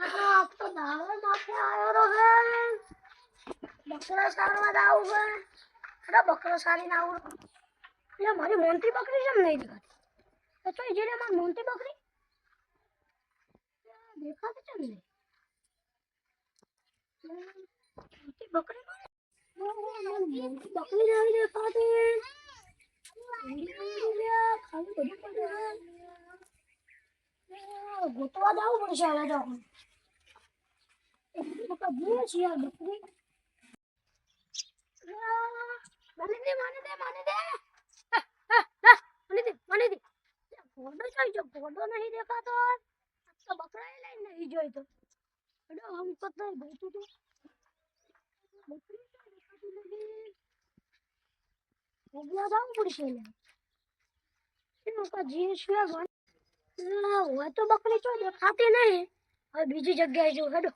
आप तो दावत माथे आयो रो है बकरा सारवा दाऊ है अरे बकरा सारी ना आऊ એટલે મારી મોંટી બકરી કેમ નહીં દેખાતી તો ચોઈ જેને મારી મોંટી બકરી દેખાતી કેમ નહીં મોંટી બકરી મોંટી બકરી નહીં દેખાતી ખાલી બધું પડે ગોતવા જવું પડશે હવે તો બકરા જીવે છે યાર બકરી મને દે મને દે ઘોડો જોઈ જો ઘોડો નહીં દેખાતો તો બકરાએ લઈને નહીં જોઈ તો અડો હમ તો નહીં ગોતું તો બકરી તો દેખાતી નથી ભોગવા જવું પડશે લે એનું કા જીવ છે હોય તો બકરી તો દેખાતી નહીં હવે બીજી જગ્યાએ જો હેડો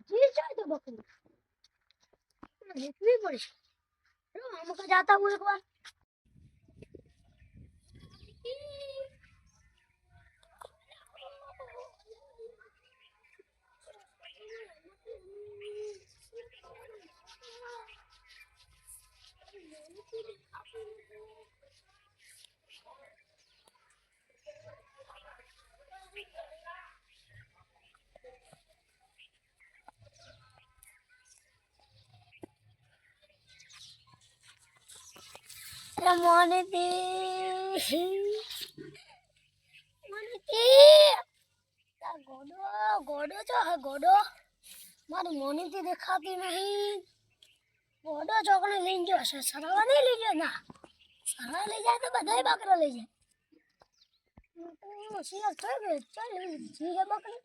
जी जाए तो बकरी देखनी पड़ेगी हम का जाता हूँ एक बार મને દે ગોડો ગોડો જો હે ગોડો મારી મોનીથી દેખાતી નહીં ગોડો ચોકને લઈને જો હશે સરવા નહીં લઈ જાય ના સરવા લઈ જાય તો બધા બકરા લઈ જાય હોશિયાર થઈ ગયો ચાલ જી હે બકરી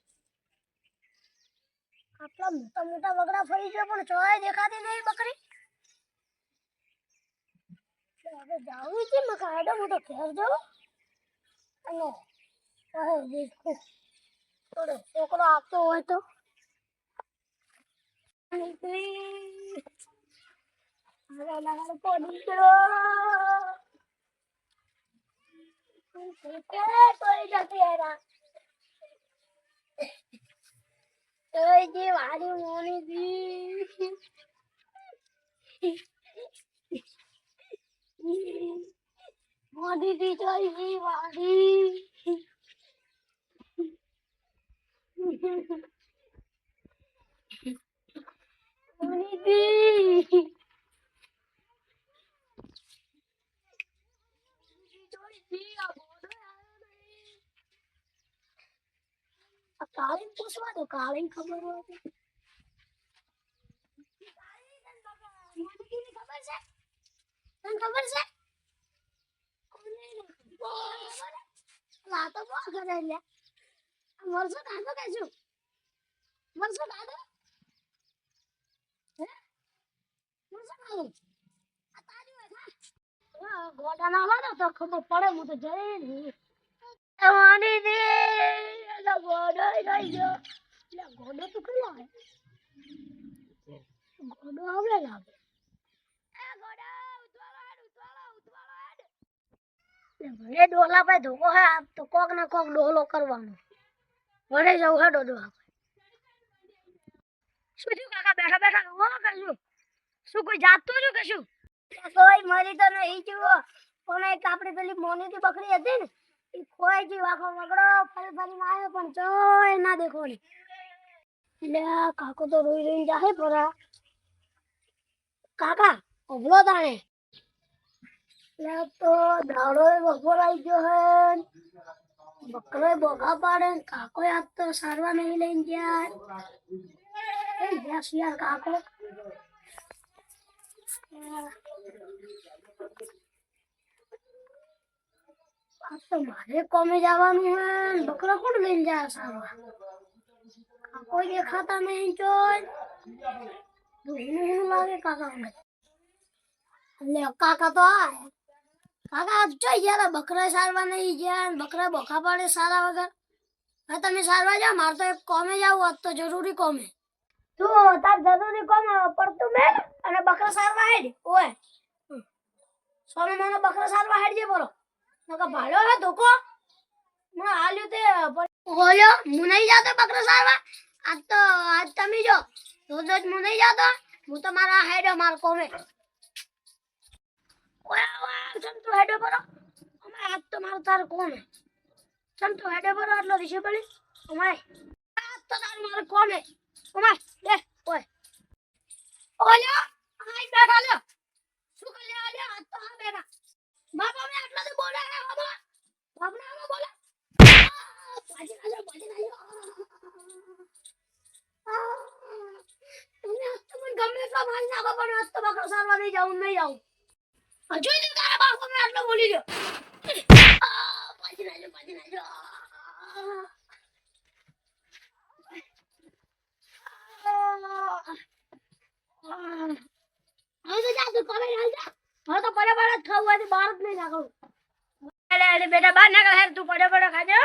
આટલા મોટા મોટા બકરા ફરી ગયો પણ ચોય દેખાતી નહીં બકરી હવે જાવું છે મકા આડો મોટો ઘેર જો અને કહે દેખો થોડો છોકરો આપતો હોય તો હવે લાલ પોડી કરો કોઈ જતી હેરા તો જે વાડી મોની દી મોદી દી જોઈ વાડી મોની દી કાળી પૂછવા દો કાળી ખબર હોય તો ખબર છે તને ખબર છે તો બહુ કરે લે મરસો કાઢો કેજો મરસો કાઢો હે મરસો કાઢો આ તારી હોય ગોડા ના વાળો તો ખબર પડે હું તો જઈ નહીં માની દે એટલે ગોડો રહી ગયો એટલે ગોડો તો કયો આવે ગોડો આવે લાગે ભલે ડોલા ભાઈ ધોકો હે આપ તો કોક ના કોક ડોલો કરવાનો વડે જવું હેડો ડોલા શું થયું કાકા બેઠા બેઠા હો કરશું શું કોઈ જાતું છું કે શું કોઈ મરી તો નહીં જુઓ પણ એક આપણી પેલી મોનીથી બકરી હતી ને એ ખોઈ ગઈ આખો વગડો ફરી ફરીને આવ્યો પણ ચોય ના દેખો ને એટલે કાકો તો રોઈ રોઈને જાહે પરા કાકા ઓભલો તાણે તો દાડો બપોર આવી ગયો હે બકરો બોગા પાડે કાકો આજ તો સારવા નહીં લઈને ગયા યાર કાકો આજ તો મારે કોમે જવાનું હે બકરો કોણ લઈને જાય સારવા કાકો દેખાતા નહીં ચોય લાગે કાકા એટલે કાકા તો આ કાકા જોઈ ગયા બકરા સારવા નહીં ગયા બકરા બોખા પાડે સારા વગર હા તમે સારવા જાઓ મારે તો એક કોમે જાવું હોત તો જરૂરી કોમે તું તાર જરૂરી કોમે પડતું મેં અને બકરા સારવા હેડ ઓય સોનો મોનો બકરો સારવા હેડજે બોલો નકા ભાડ્યો હે ધોકો મને હાલ્યો તે ઓલ્યો હું નહીં જાતો બકરો સારવા આજ તમે જો રોજ રોજ હું નહીં જાતો હું તો મારા હેડો માર કોમે ઓયા ઓયા સંતો હેડો બોલો અમે આજ તો મારો તાર કોમે સંતો હેડો બોલો આટલો દિશે બળી અમાય આજ તો તાર માર કોમે અમાય લે ઓય ઓલ્યો આઈ બેઠા લ્યો શું કરી લ્યો આજ તો આ બેઠા બાપા મે આટલો તો બોલે હે બાપા બાપના આમાં બોલે પાજી નાજો તમે આજ તો મને ગમે એટલા મારી નાખો પણ આજ તો બકરો સારવા નહીં જાઉં હજુ તો તારા બાપા મે આટલો બોલી ગયો પાજી નાજો હવે તો જા તું કોમે હાલ જા હવે તો પડે જ ખાવું હોય તો બહાર જ નહીં નાખું અરે બેટા બહાર નાખ હેર તું પડે ખાજે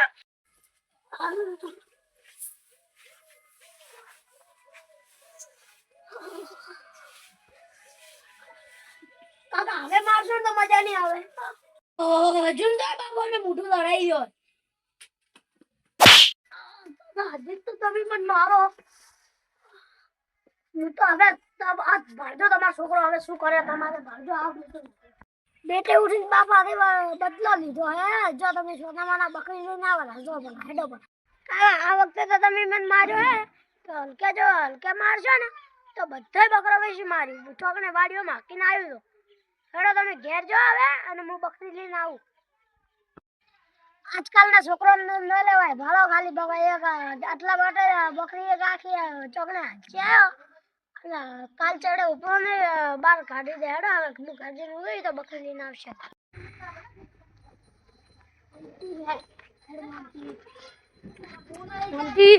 કાકા હવે મારશો તો મજા નહીં આવે હજુ તો બાબાને મોઢું લડાઈ ગયો હજી તો તમે પણ મારો હું તો હવે આ ભાડો તમારો છોકરો હવે શું કરે તમારે ભાડો આવ બેટે ઉઠીને બાપા બદલો લીધો હે જો તમે સોનામાના બકરી લઈને આવેલા જો પણ હેડો પણ આ વખતે તો તમે મને માર્યો હે તો હલકે મારશો ને તો બધાય બકરો વેચી માર્યું ઠોકને વાડીઓમાં હાકીને આવ્યું તો હેડો તમે ઘેર જો હવે અને હું બકરી લઈને આવું આજકાલના છોકરો ન લેવાય ભાડો ખાલી બકરી એક આટલા માટે બકરી એક આખી ચોકને હાચી આવ્યો કાલ ચડે ઉપરો ને બહાર કાઢી દે હેડો હવે હું કાઢી ગઈ તો બકરી લઈને આવશે મોટી